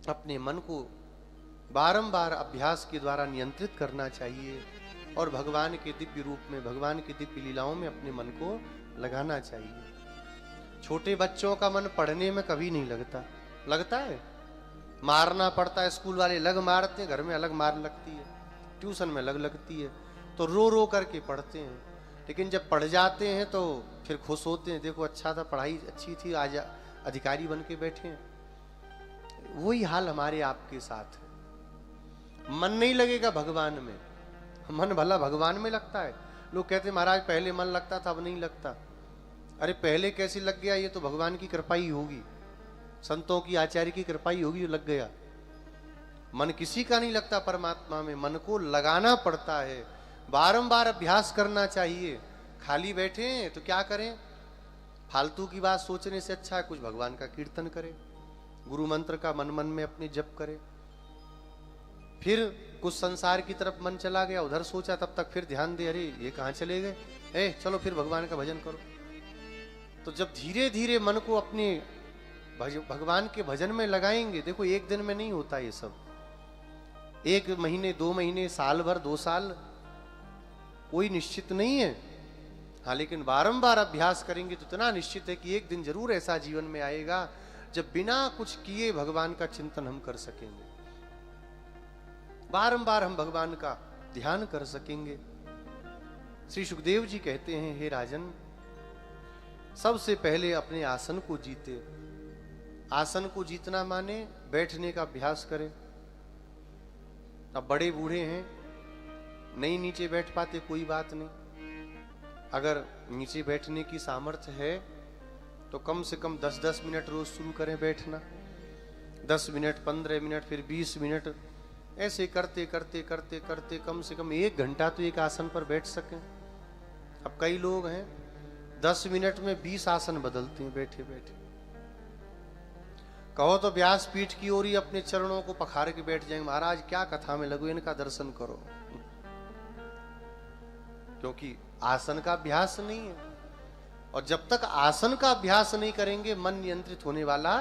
अपने मन को बारंबार अभ्यास के द्वारा नियंत्रित करना चाहिए और भगवान के दिव्य रूप में, भगवान की दिव्य लीलाओं में अपने मन को लगाना चाहिए। छोटे बच्चों का मन पढ़ने में कभी नहीं लगता, लगता है? मारना पड़ता है, स्कूल वाले अलग मारते हैं, घर में अलग मार लगती है, ट्यूशन में अलग लगती है, तो रो रो करके पढ़ते हैं। लेकिन जब पढ़ जाते हैं तो फिर खुश होते हैं, देखो अच्छा था, पढ़ाई अच्छी थी, आज अधिकारी बन के बैठे हैं। वही हाल हमारे आपके साथ है। मन नहीं लगेगा भगवान में, मन भला भगवान में लगता है। लोग कहते हैं महाराज पहले मन लगता था, अब नहीं लगता। अरे पहले कैसे लग गया? ये तो भगवान की कृपा ही होगी, संतों की, आचार्य की कृपा ही होगी जो लग गया। मन किसी का नहीं लगता परमात्मा में, मन को लगाना पड़ता है, बारंबार अभ्यास करना चाहिए। खाली बैठे हैं तो क्या करें? फालतू की बात सोचने से अच्छा है कुछ भगवान का कीर्तन करें, गुरु मंत्र का मन मन में अपने जप करें। फिर कुछ संसार की तरफ मन चला गया, उधर सोचा, तब तक फिर ध्यान दे, अरे ये कहाँ चले गए, चलो फिर भगवान का भजन करो। तो जब धीरे धीरे मन को अपने भगवान के भजन में लगाएंगे, देखो एक दिन में नहीं होता ये सब, 1 महीने 2 महीने, साल भर 2 साल, कोई निश्चित नहीं है। हाँ, लेकिन बारंबार अभ्यास करेंगे तो इतना निश्चित है कि एक दिन जरूर ऐसा जीवन में आएगा जब बिना कुछ किए भगवान का चिंतन हम कर सकेंगे, बारंबार हम भगवान का ध्यान कर सकेंगे। श्री सुखदेव जी कहते हैं, हे राजन, सबसे पहले अपने आसन को जीते। आसन को जीतना माने बैठने का अभ्यास करें। अब बड़े बूढ़े हैं, नहीं नीचे बैठ पाते, कोई बात नहीं। अगर नीचे बैठने की सामर्थ्य है तो कम से कम 10-10 मिनट रोज शुरू करें बैठना। 10 मिनट, 15 मिनट, फिर 20 मिनट, ऐसे करते करते करते करते कम से कम 1 घंटा तो एक आसन पर बैठ सकें। अब कई लोग हैं 10 मिनट में 20 आसन बदलते हैं बैठे बैठे। कहो तो व्यासपीठ की ओर ही अपने चरणों को पखार के बैठ जाएंगे, महाराज क्या कथा में लगो, इनका दर्शन करो। क्योंकि आसन का अभ्यास नहीं है, और जब तक आसन का अभ्यास नहीं करेंगे मन नियंत्रित होने वाला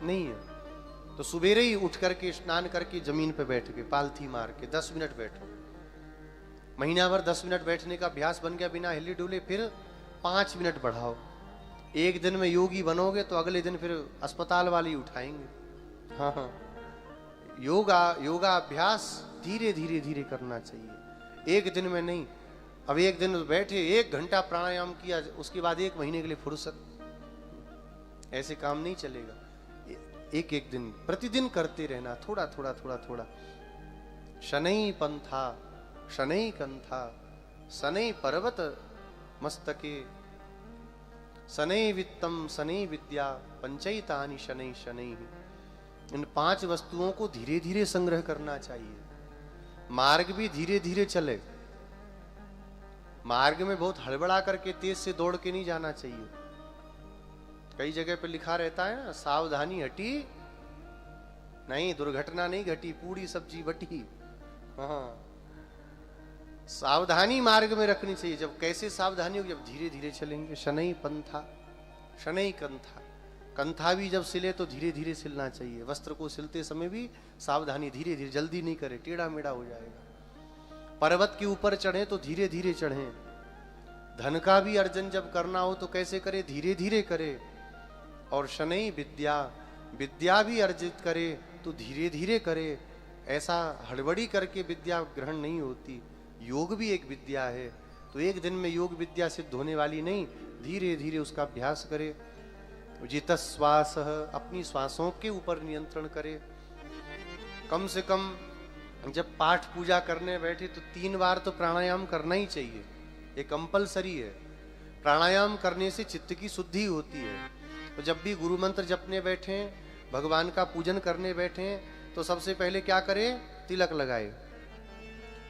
नहीं है। तो सुबेरे ही उठ करके स्नान करके जमीन पे बैठ के पालथी मार के 10 मिनट बैठो। महीना भर 10 मिनट बैठने का अभ्यास बन गया बिना हिले डुले, फिर 5 मिनट बढ़ाओ। एक दिन में योगी बनोगे तो अगले दिन फिर अस्पताल वाले ही उठाएंगे। हाँ, योगा अभ्यास धीरे धीरे धीरे करना चाहिए, एक दिन में नहीं। अब एक दिन बैठे 1 घंटा प्राणायाम किया, उसके बाद 1 महीने के लिए फुर्सत, ऐसे काम नहीं चलेगा। एक एक दिन प्रतिदिन करते रहना, थोड़ा थोड़ा थोड़ा थोड़ा। शनै पंथा शनै कंथा शनै पर्वत मस्तके शनै वित्तम शनै विद्या पंचैतानि शनै शनै। इन 5 वस्तुओं को धीरे धीरे संग्रह करना चाहिए। मार्ग भी धीरे धीरे चले, मार्ग में बहुत हड़बड़ा करके तेज से दौड़ के नहीं जाना चाहिए। कई जगह पे लिखा रहता है ना, सावधानी हटी नहीं, दुर्घटना नहीं घटी, पूरी सब्जी बटी। हाँ, सावधानी मार्ग में रखनी चाहिए। जब कैसे सावधानी होगी, जब धीरे धीरे चलेंगे। शनै पंथा शनै कंथा, कंथा भी जब सिले तो धीरे धीरे सिलना चाहिए। वस्त्र को सिलते समय भी सावधानी, धीरे धीरे, जल्दी नहीं करे, टेढ़ा मेढ़ा हो जाएगा। पर्वत के ऊपर चढ़े तो धीरे धीरे चढ़े। धन का भी अर्जन जब करना हो तो कैसे करे, धीरे धीरे करे। और शनै विद्या, विद्या भी अर्जित करे तो धीरे धीरे करे। ऐसा हड़बड़ी करके विद्या ग्रहण नहीं होती। योग भी एक विद्या है, तो एक दिन में योग विद्या सिद्ध होने वाली नहीं, धीरे धीरे उसका अभ्यास करे। जितश्वास, अपनी श्वासों के ऊपर नियंत्रण करे। कम से कम जब पाठ पूजा करने बैठे तो 3 बार तो प्राणायाम करना ही चाहिए, ये कंपलसरी है। प्राणायाम करने से चित्त की शुद्धि होती है। तो जब भी गुरु मंत्र जपने बैठे, भगवान का पूजन करने बैठे, तो सबसे पहले क्या करें, तिलक लगाए।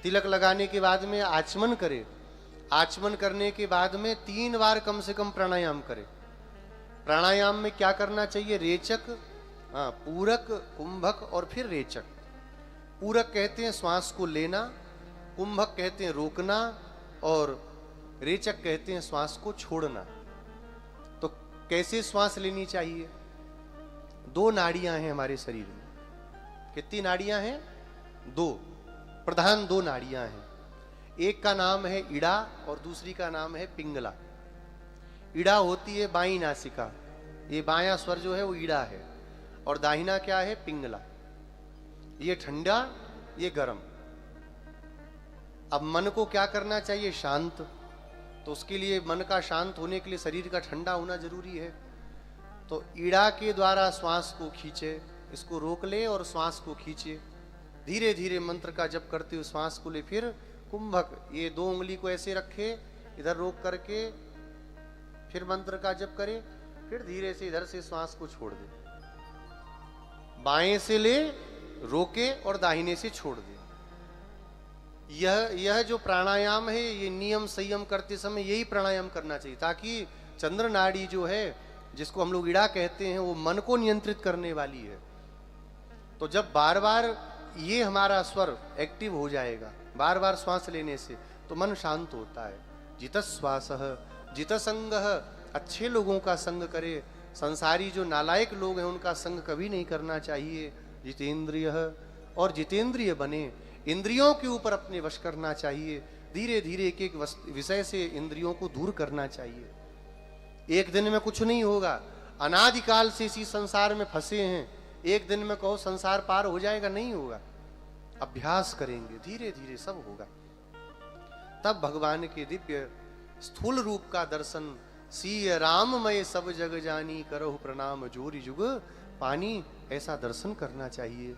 तिलक लगाने के बाद में आचमन करे। आचमन करने के बाद में 3 बार कम से कम प्राणायाम करे। प्राणायाम में क्या करना चाहिए, रेचक, पूरक, कुंभक और फिर रेचक। पूरक कहते हैं श्वास को लेना, कुंभक कहते हैं रोकना, और रेचक कहते हैं श्वास को छोड़ना। तो कैसे श्वास लेनी चाहिए, 2 नाड़ियां हैं हमारे शरीर में, कितनी नाड़ियां हैं? दो, प्रधान दो नाड़ियां हैं। एक का नाम है इड़ा और दूसरी का नाम है पिंगला। इड़ा होती है बाई नासिका, ये बायां स्वर जो है वो ईड़ा है, और दाहिना क्या है? पिंगला। ये ठंडा, ये गर्म। अब मन को क्या करना चाहिए? शांत। तो उसके लिए मन का शांत होने के लिए शरीर का ठंडा होना जरूरी है। तो ईड़ा के द्वारा श्वास को खींचे, इसको रोक ले और श्वास को खींचे, धीरे धीरे मंत्र का जप करते हुए श्वास को ले। फिर कुंभक, ये दो उंगली को ऐसे रखे, इधर रोक करके फिर मंत्र का जप करे, फिर धीरे से इधर से श्वास को छोड़ दे। बाएं से ले, रोके और दाहिने से छोड़ दे। यह जो प्राणायाम है, ये नियम संयम करते समय यही प्राणायाम करना चाहिए, ताकि चंद्र नाड़ी जो है, जिसको हम लोग इड़ा कहते हैं, वो मन को नियंत्रित करने वाली है। तो जब बार बार ये हमारा स्वर एक्टिव हो जाएगा, बार बार श्वास लेने से, तो मन शांत होता है। जित श्वास जित संग, अच्छे लोगों का संग करे। संसारी जो नालायक लोग हैं उनका संग कभी नहीं करना चाहिए। जितेंद्रिय, और जितेंद्रिय बने, इंद्रियों के ऊपर अपने वश करना चाहिए। धीरे धीरे एक एक विषय से इंद्रियों को दूर करना चाहिए। एक दिन में कुछ नहीं होगा, अनादिकाल से इसी संसार में फंसे हैं। एक दिन में कहो संसार पार हो जाएगा, नहीं होगा। अभ्यास करेंगे, धीरे धीरे सब होगा। तब भगवान के दिव्य स्थूल रूप का दर्शन, सीय राममय सब जग जानी, करहु प्रणाम जोरी जुग पानी, ऐसा दर्शन करना चाहिए।